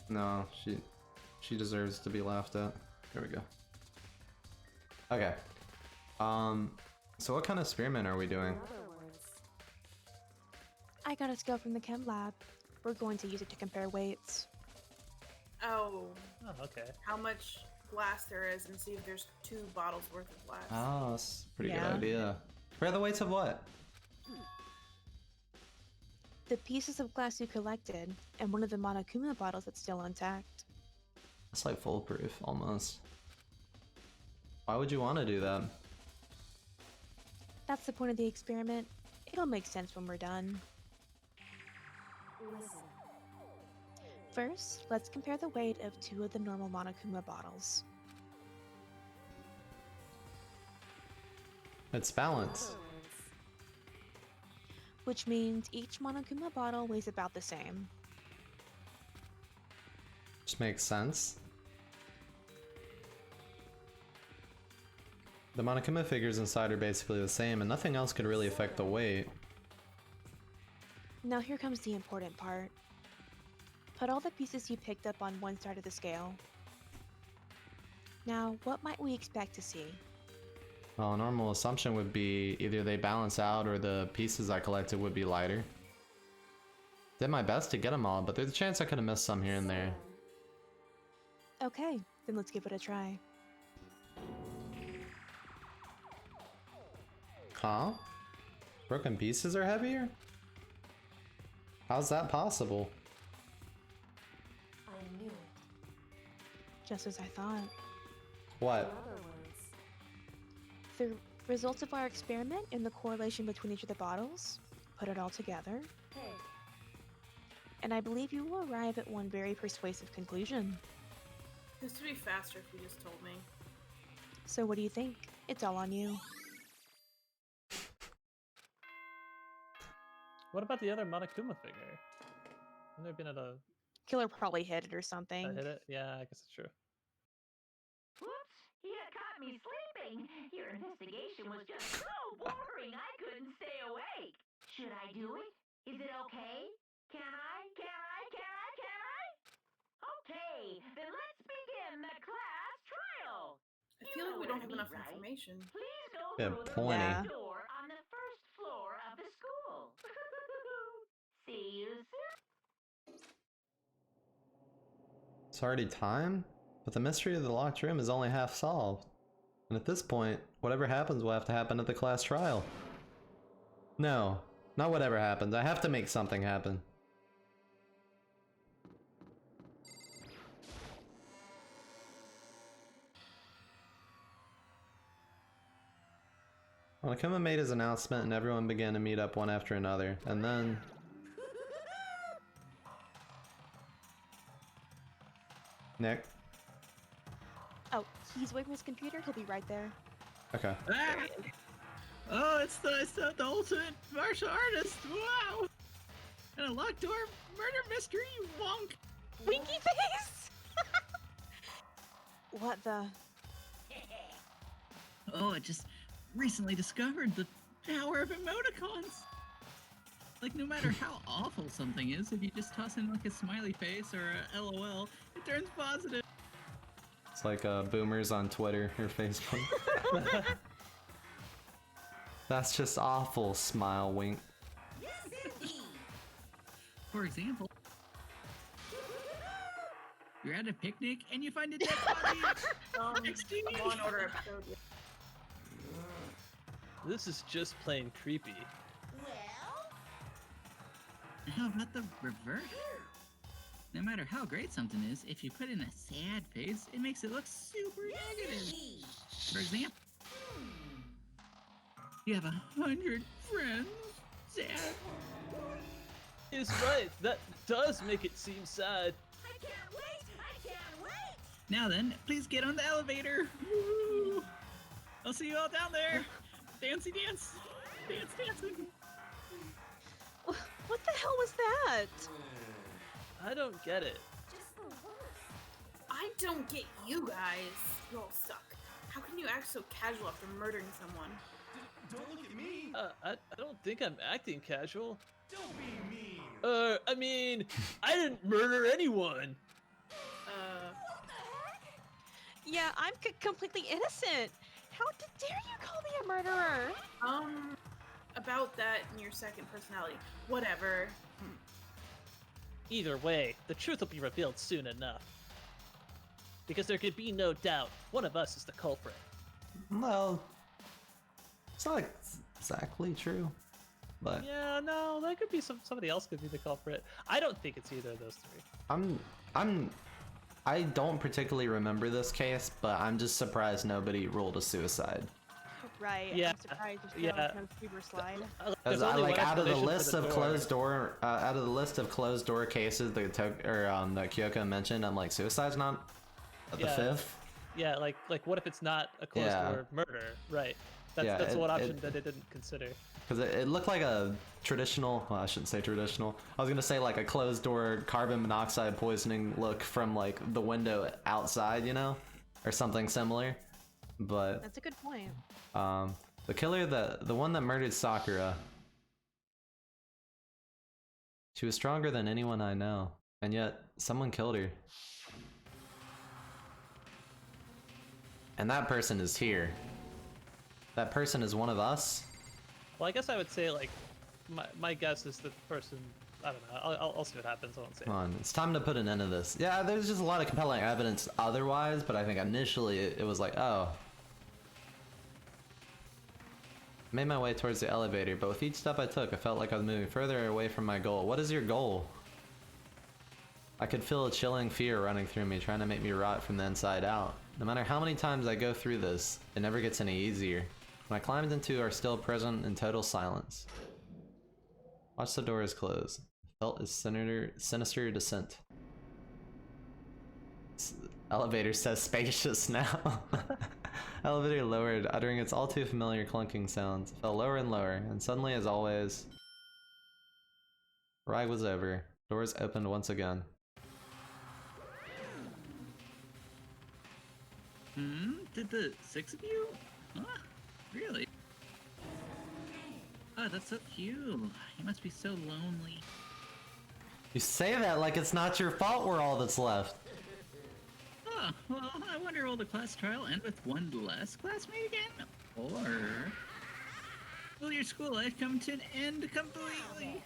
No, she deserves to be laughed at. There we go. Okay. So what kind of experiment are we doing? in other words, I got a scale from the chem lab. We're going to use it to compare weights. Oh, Oh, okay. how much glass there is and see if there's 2 bottles worth of glass. Oh, that's a pretty Yeah. good idea. Where are the weights of what? The pieces of glass you collected, and one of the Monokuma bottles that's still intact. It's like foolproof, almost. Why would you want to do that? That's the point of the experiment. It'll make sense when we're done. listen. First, let's compare the weight of 2 of the normal Monokuma bottles. It's In balance. other words, Which means each Monokuma bottle weighs about the same. Which makes sense. The Monokuma figures inside are basically the same, and nothing else could really affect the weight. Now here comes the important part. Put all the pieces you picked up on one side of the scale. Now, what might we expect to see? Well, a normal assumption would be either they balance out or the pieces I collected would be lighter. Did my best to get them all, but there's a chance I could have missed some here and so there. then, Okay, then let's give it a try. Huh? Broken pieces are heavier? How's that possible? I knew it. Just as I thought. In What? other words, The results of our experiment and the correlation between each of the bottles, put it all together, hey, and I believe you will arrive at one very persuasive conclusion. This would be faster if you just told me. So what do you think? It's all on you. What about the other Monokuma figure? Wouldn't there been a Killer probably hit it or something. hit it? Yeah, I guess it's true. Whoops! You caught me sleeping. Your investigation was just so boring I couldn't stay awake. Should I do it? Is it okay? Can I? Okay, then let's begin the class trial. I feel like we don't have enough information. Please go We have through the plenty. Yeah. door on the first floor of the school. See you soon. It's already time? But the mystery of the locked room is only half solved. And at this point, whatever happens will have to happen at the class trial. No, not whatever happens. I have to make something happen. Monokuma made his announcement and everyone began to meet up one after another, and then... Nick? Oh, he's away from his computer. He'll be right there. Okay. Ah! Oh, it's the ultimate martial artist! Wow! And a locked door murder mystery, you wonk! Winky face! What the? Oh, I just recently discovered the power of emoticons! Like, no matter how awful something is, if you just toss in like a smiley face or a LOL, it turns positive. It's like boomers on Twitter or Facebook. That's just awful, smile wink. For example, you're at a picnic and you find a dead body next to you. Law and Order episode. Yeah. This is just plain creepy. How about the reverse? No matter how great something is, if you put in a sad face, it makes it look super negative. For example, you have 100 friends. Sad. He's right. That does make it seem sad. I can't wait! I can't wait! Now then, please get on the elevator. Woo! I'll see you all down there. Dancey dance. Dance dancing. What the hell was that? I don't get it. Just the worst. I don't get you guys. You all suck. How can you act so casual after murdering someone? Don't look at me! I don't think I'm acting casual. Don't be mean! I mean, I didn't murder anyone. Yeah, I'm completely innocent. How dare you call me a murderer? About that in your second personality. Whatever. Either way, the truth will be revealed soon enough. Because there could be no doubt, one of us is the culprit. Well, it's not exactly true, but Yeah, no, that could be somebody else could be the culprit. I don't think it's either of those three. I don't particularly remember this case, but I'm just surprised nobody ruled a suicide. Right. Yeah, I'm surprised there's yeah. no super slide. As There's only one out of the explanation for list the of door. closed door cases that that Kyoko mentioned, I'm like, suicide's not the Yeah. fifth. Yeah, like what if it's not a closed Yeah. door murder? Right. That's Yeah, that's it- one option it- that it didn't consider. Because it looked like a traditional, well, I shouldn't say traditional. I was gonna say like a closed door carbon monoxide poisoning look from like the window outside, you know, or something similar. But That's a good point. the killer, the one that murdered Sakura, she was stronger than anyone I know, and yet someone killed her. And that person is here. That person is one of us. Well, I guess I would say like my guess is that the person. I don't know. I'll see what happens. I won't say. Come on, it's time to put an end to this. Yeah, there's just a lot of compelling evidence otherwise, but I think initially it was like, oh. Made my way towards the elevator, but with each step I took, I felt like I was moving further away from my goal. What is your goal? I could feel a chilling fear running through me, trying to make me rot from the inside out. No matter how many times I go through this, it never gets any easier. When I climbed into our still present in total silence. Watch the doors close. Felt a sinister descent. Elevator says spacious now. Elevator lowered, uttering its all too familiar clunking sounds. It fell lower and lower, and suddenly, as always, ride was over. Doors opened once again. Did the 6 of you? Huh? Really? Oh, that's so cute. You must be so lonely. You say that like it's not your fault we're all that's left. Oh, well, I wonder will the class trial end with one less classmate again? Or will your school life come to an end completely?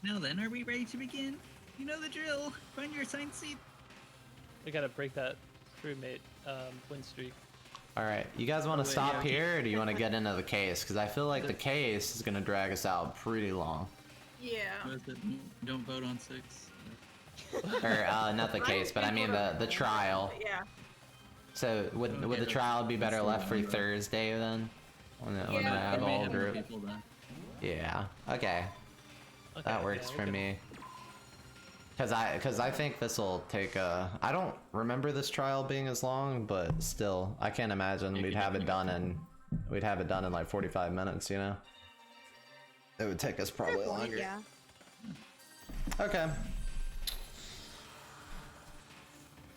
Now then, are we ready to begin? You know the drill. Find your assigned seat. We gotta break that crewmate win streak. Alright, you guys want to wait, stop yeah, here, or do you want to get into the case? Because I feel like the case is going to drag us out pretty long. Yeah. What is it? Don't vote on 6. Or, not the case, but I mean the trial. Yeah. So, would the trial be better left for Thursday then? When I Yeah. have May all have more group? people then. Yeah, okay. Okay, That works yeah, for we can- me. Cause I think this will take I don't remember this trial being as long, but still, I can't imagine we'd have it done in like 45 minutes, you know? It would take us probably longer. Yeah. Okay.